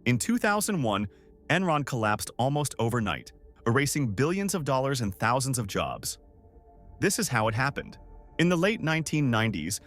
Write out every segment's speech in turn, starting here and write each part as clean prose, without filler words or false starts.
In 2001, Enron collapsed almost overnight, erasing billions of dollars and thousands of jobs. This is how it happened. In the late 1990s,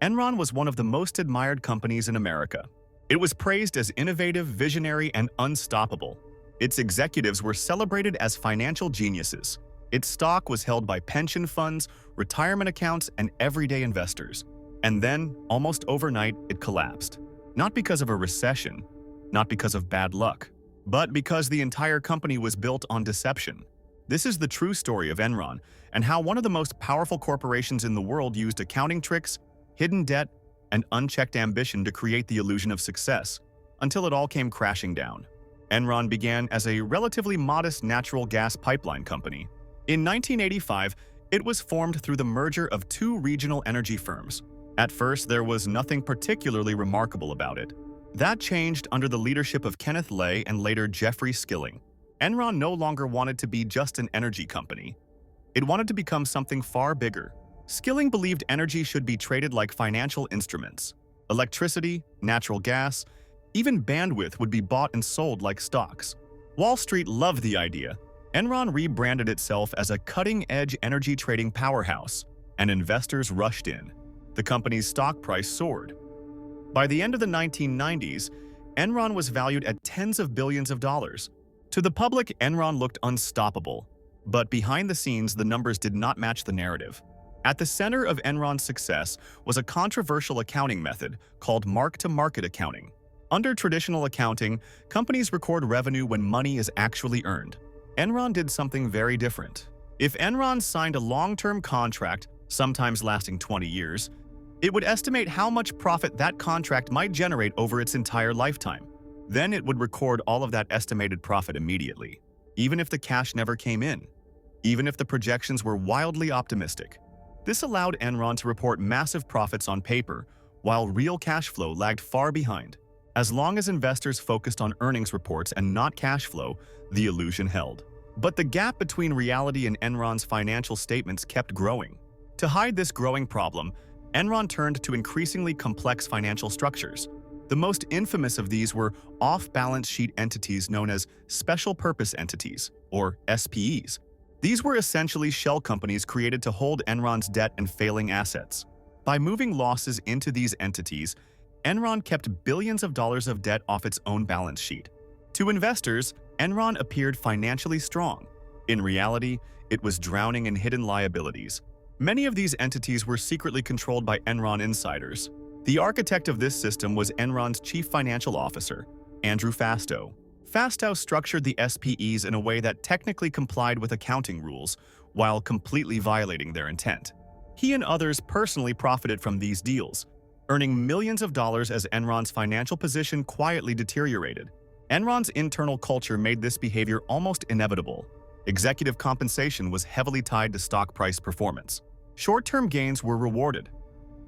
Enron was one of the most admired companies in America. It was praised as innovative, visionary, and unstoppable. Its executives were celebrated as financial geniuses. Its stock was held by pension funds, retirement accounts, and everyday investors. And then, almost overnight, it collapsed. Not because of a recession, not because of bad luck, but because the entire company was built on deception. This is the true story of Enron and how one of the most powerful corporations in the world used accounting tricks, hidden debt, and unchecked ambition to create the illusion of success, until it all came crashing down. Enron began as a relatively modest natural gas pipeline company. In 1985, it was formed through the merger of two regional energy firms. At first, there was nothing particularly remarkable about it. That changed under the leadership of Kenneth Lay and later Jeffrey Skilling. Enron no longer wanted to be just an energy company. It wanted to become something far bigger. Skilling believed energy should be traded like financial instruments. Electricity, natural gas, even bandwidth would be bought and sold like stocks. Wall Street loved the idea. Enron rebranded itself as a cutting-edge energy trading powerhouse, and investors rushed in. The company's stock price soared. By the end of the 1990s, Enron was valued at tens of billions of dollars. To the public, Enron looked unstoppable. But behind the scenes, the numbers did not match the narrative. At the center of Enron's success was a controversial accounting method called mark-to-market accounting. Under traditional accounting, companies record revenue when money is actually earned. Enron did something very different. If Enron signed a long-term contract, sometimes lasting 20 years, it would estimate how much profit that contract might generate over its entire lifetime. Then it would record all of that estimated profit immediately, even if the cash never came in, even if the projections were wildly optimistic. This allowed Enron to report massive profits on paper, while real cash flow lagged far behind. As long as investors focused on earnings reports and not cash flow, the illusion held. But the gap between reality and Enron's financial statements kept growing. To hide this growing problem, Enron turned to increasingly complex financial structures. The most infamous of these were off-balance sheet entities known as special purpose entities, or SPEs. These were essentially shell companies created to hold Enron's debt and failing assets. By moving losses into these entities, Enron kept billions of dollars of debt off its own balance sheet. To investors, Enron appeared financially strong. In reality, it was drowning in hidden liabilities. Many of these entities were secretly controlled by Enron insiders. The architect of this system was Enron's chief financial officer, Andrew Fastow. Fastow structured the SPEs in a way that technically complied with accounting rules, while completely violating their intent. He and others personally profited from these deals, earning millions of dollars as Enron's financial position quietly deteriorated. Enron's internal culture made this behavior almost inevitable. Executive compensation was heavily tied to stock price performance. Short-term gains were rewarded.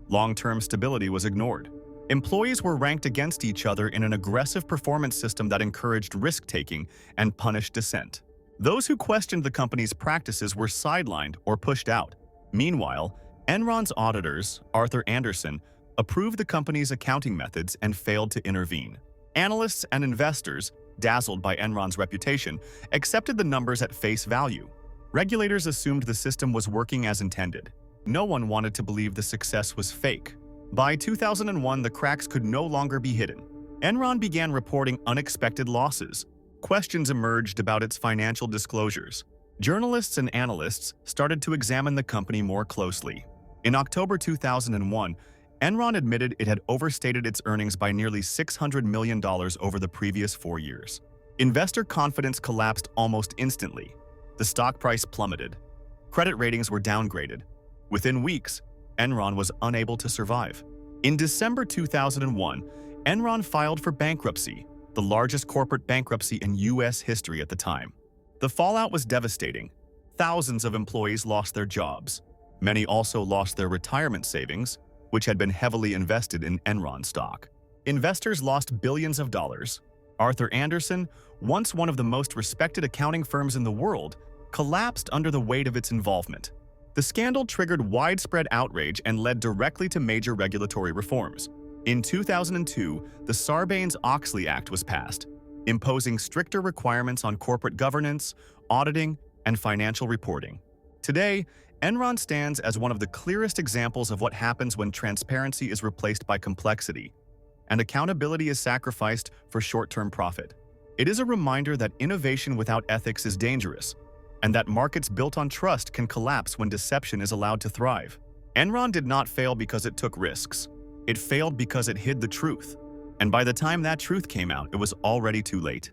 Long-term stability was ignored. Employees were ranked against each other in an aggressive performance system that encouraged risk-taking and punished dissent. Those who questioned the company's practices were sidelined or pushed out. Meanwhile, Enron's auditors, Arthur Andersen, approved the company's accounting methods and failed to intervene. Analysts and investors, dazzled by Enron's reputation, accepted the numbers at face value. Regulators assumed the system was working as intended. No one wanted to believe the success was fake. By 2001, the cracks could no longer be hidden. Enron began reporting unexpected losses. Questions emerged about its financial disclosures. Journalists and analysts started to examine the company more closely. In October 2001, Enron admitted it had overstated its earnings by nearly $600 million over the previous 4 years. Investor confidence collapsed almost instantly. The stock price plummeted. Credit ratings were downgraded. Within weeks, Enron was unable to survive. In December 2001, Enron filed for bankruptcy, the largest corporate bankruptcy in U.S. history at the time. The fallout was devastating. Thousands of employees lost their jobs. Many also lost their retirement savings, which had been heavily invested in Enron stock. Investors lost billions of dollars. Arthur Andersen, once one of the most respected accounting firms in the world, collapsed under the weight of its involvement. The scandal triggered widespread outrage and led directly to major regulatory reforms. In 2002, the Sarbanes-Oxley Act was passed. imposing stricter requirements on corporate governance, auditing, and financial reporting. Today, Enron stands as one of the clearest examples of what happens when transparency is replaced by complexity, and accountability is sacrificed for short-term profit. It is a reminder that innovation without ethics is dangerous, and that markets built on trust can collapse when deception is allowed to thrive. Enron did not fail because it took risks. It failed because it hid the truth. And by the time that truth came out, it was already too late.